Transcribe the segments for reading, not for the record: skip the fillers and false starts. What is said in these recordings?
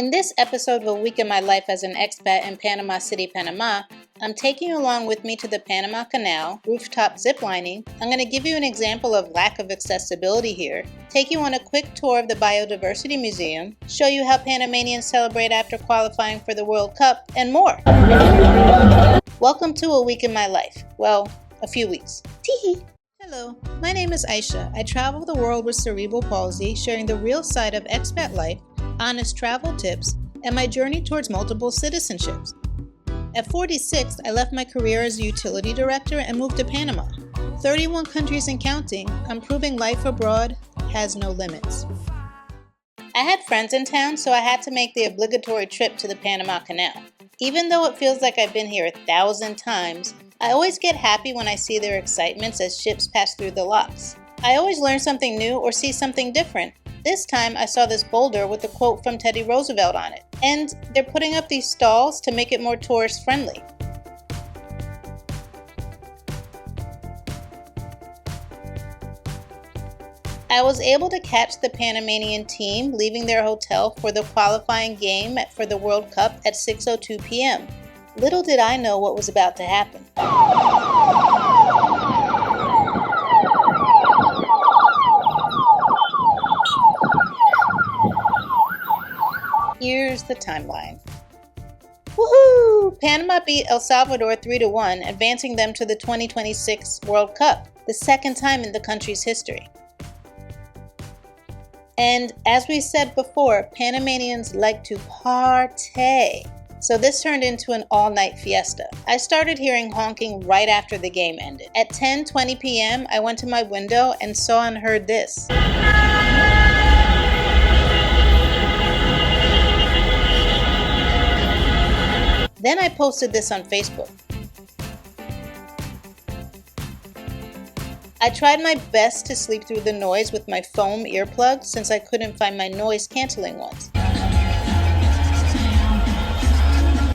In this episode of A Week in My Life as an Expat in Panama City, Panama, I'm taking you along with me to the Panama Canal, rooftop ziplining. I'm going to give you an example of lack of accessibility here, take you on a quick tour of the Biodiversity Museum, show you how Panamanians celebrate after qualifying for the World Cup, and more. Welcome to A Week in My Life. Well, a few weeks. Teehee! Hello, my name is Aisha. I travel the world with cerebral palsy, sharing the real side of expat life, honest travel tips, and my journey towards multiple citizenships. At 46, I left my career as a utility director and moved to Panama. 31 countries and counting, I'm proving life abroad has no limits. I had friends in town, so I had to make the obligatory trip to the Panama Canal. Even though it feels like I've been here 1,000 times, I always get happy when I see their excitements as ships pass through the locks. I always learn something new or see something different. This time I saw this boulder with a quote from Teddy Roosevelt on it. And they're putting up these stalls to make it more tourist friendly. I was able to catch the Panamanian team leaving their hotel for the qualifying game for the World Cup at 6:02 p.m. Little did I know what was about to happen. Here's the timeline. Woohoo! Panama beat El Salvador 3-1, advancing them to the 2026 World Cup, the second time in the country's history. And as we said before, Panamanians like to party. So this turned into an all-night fiesta. I started hearing honking right after the game ended. At 10:20 p.m., I went to my window and saw and heard this. Then I posted this on Facebook. I tried my best to sleep through the noise with my foam earplugs since I couldn't find my noise-canceling ones.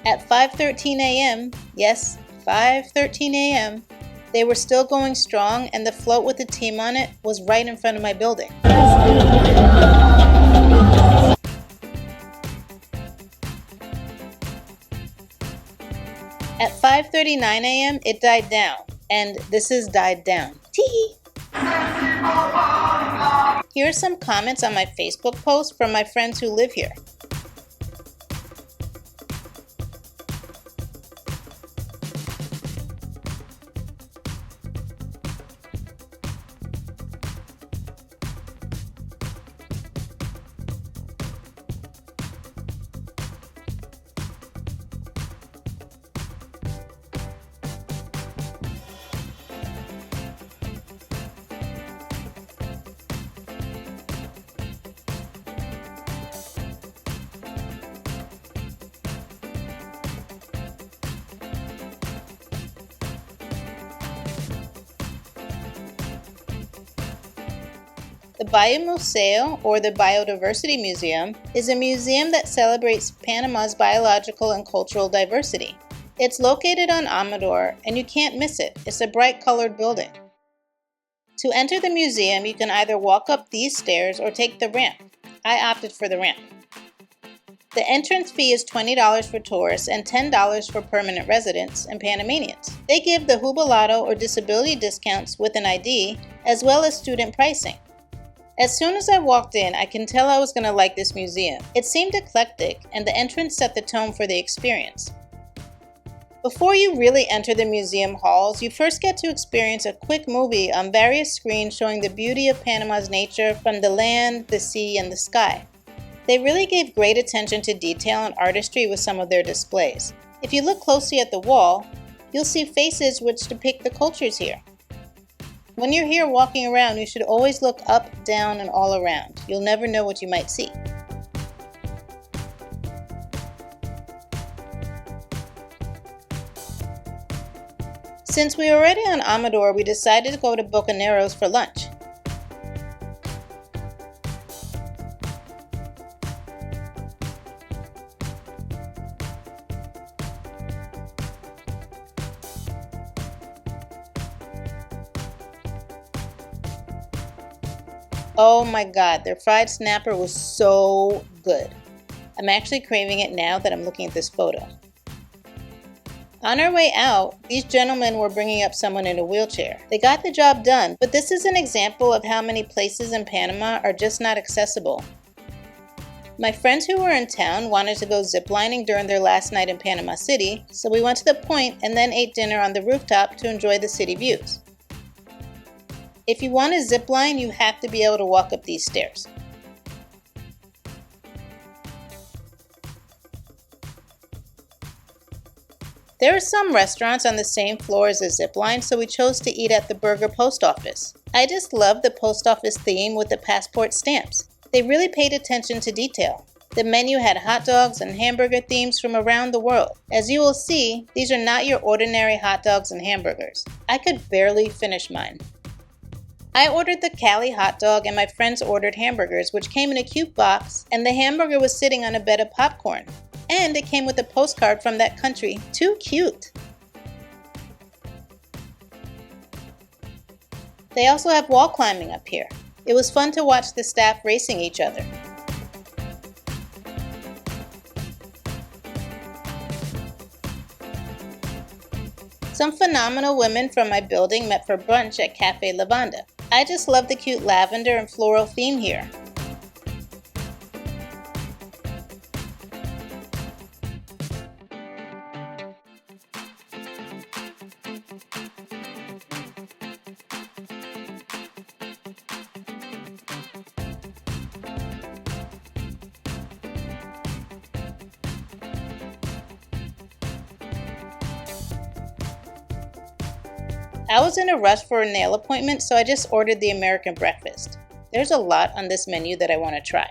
At 5:13 a.m., yes, 5:13 a.m., they were still going strong and the float with the team on it was right in front of my building. At 5:39 a.m., it died down, and this is died down. Tee! Here are some comments on my Facebook post from my friends who live here. The Biomuseo, or the Biodiversity Museum, is a museum that celebrates Panama's biological and cultural diversity. It's located on Amador, and you can't miss it. It's a bright-colored building. To enter the museum, you can either walk up these stairs or take the ramp. I opted for the ramp. The entrance fee is $20 for tourists and $10 for permanent residents and Panamanians. They give the jubilado or disability discounts with an ID, as well as student pricing. As soon as I walked in, I can tell I was going to like this museum. It seemed eclectic, and the entrance set the tone for the experience. Before you really enter the museum halls, you first get to experience a quick movie on various screens showing the beauty of Panama's nature from the land, the sea, and the sky. They really gave great attention to detail and artistry with some of their displays. If you look closely at the wall, you'll see faces which depict the cultures here. When you're here walking around, you should always look up, down, and all around. You'll never know what you might see. Since we were already on Amador, we decided to go to Bocaneros for lunch. Oh my God, their fried snapper was so good. I'm actually craving it now that I'm looking at this photo. On our way out, these gentlemen were bringing up someone in a wheelchair. They got the job done, but this is an example of how many places in Panama are just not accessible. My friends who were in town wanted to go ziplining during their last night in Panama City, so we went to the point and then ate dinner on the rooftop to enjoy the city views. If you want to zipline, you have to be able to walk up these stairs. There are some restaurants on the same floor as the zipline, so we chose to eat at the Burger Post Office. I just love the post office theme with the passport stamps. They really paid attention to detail. The menu had hot dogs and hamburger themes from around the world. As you will see, these are not your ordinary hot dogs and hamburgers. I could barely finish mine. I ordered the Cali hot dog and my friends ordered hamburgers, which came in a cute box, and the hamburger was sitting on a bed of popcorn. And it came with a postcard from that country. Too cute! They also have wall climbing up here. It was fun to watch the staff racing each other. Some phenomenal women from my building met for brunch at Cafe Lavanda. I just love the cute lavender and floral theme here. I was in a rush for a nail appointment, so I just ordered the American breakfast. There's a lot on this menu that I want to try.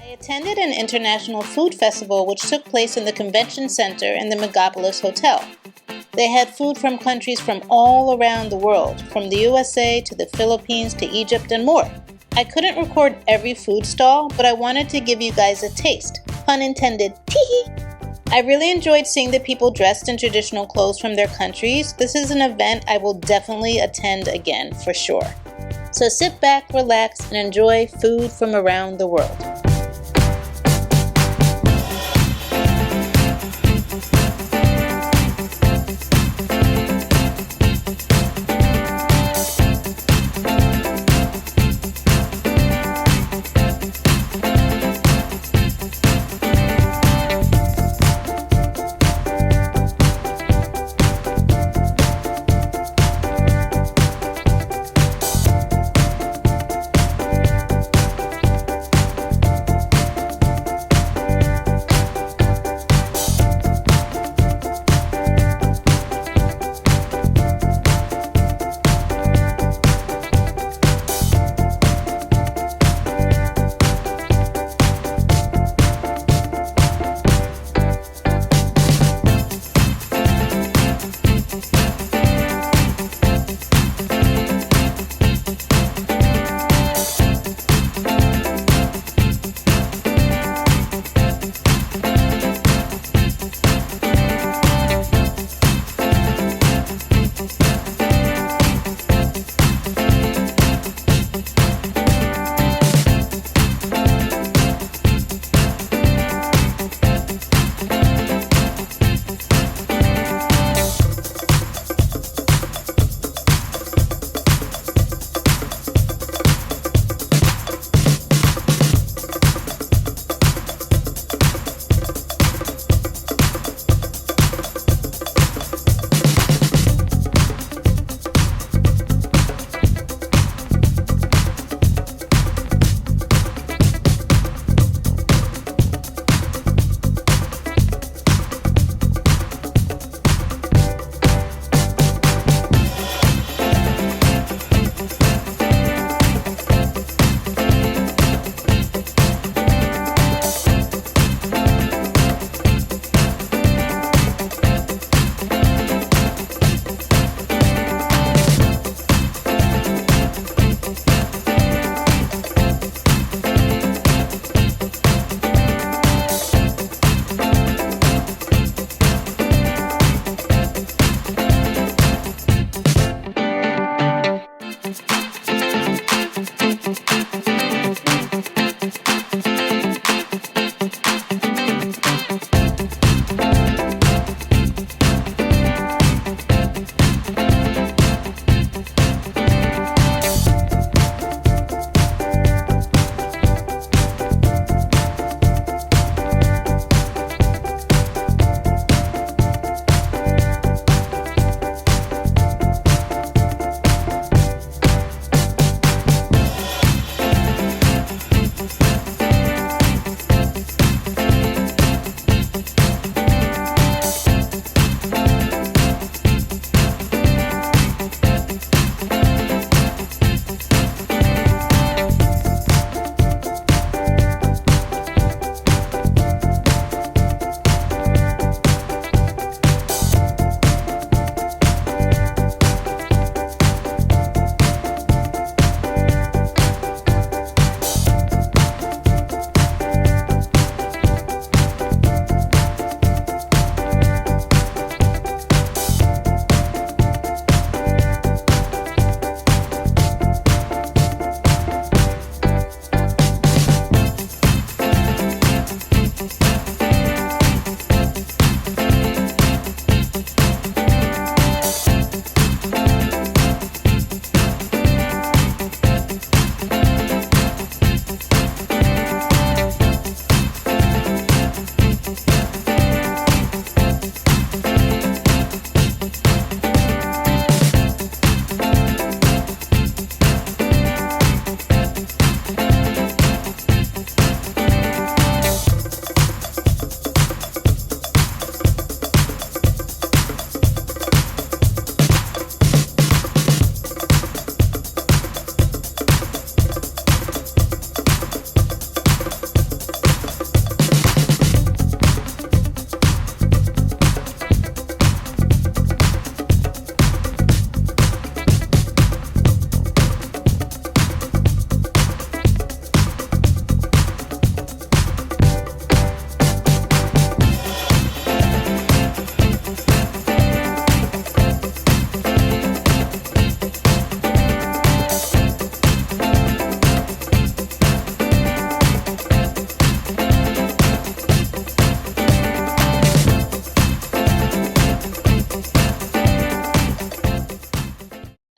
I attended an international food festival which took place in the convention center in the Megapolis Hotel. They had food from countries from all around the world, from the USA to the Philippines to Egypt and more. I couldn't record every food stall, but I wanted to give you guys a taste. Pun intended. Tee-hee! I really enjoyed seeing the people dressed in traditional clothes from their countries. This is an event I will definitely attend again for sure. So sit back, relax, and enjoy food from around the world.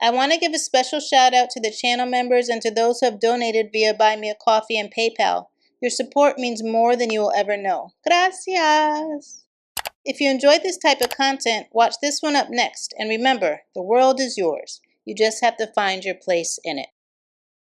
I want to give a special shout out to the channel members and to those who have donated via Buy Me a Coffee and PayPal. Your support means more than you will ever know. Gracias! If you enjoyed this type of content, watch this one up next. And remember, the world is yours. You just have to find your place in it.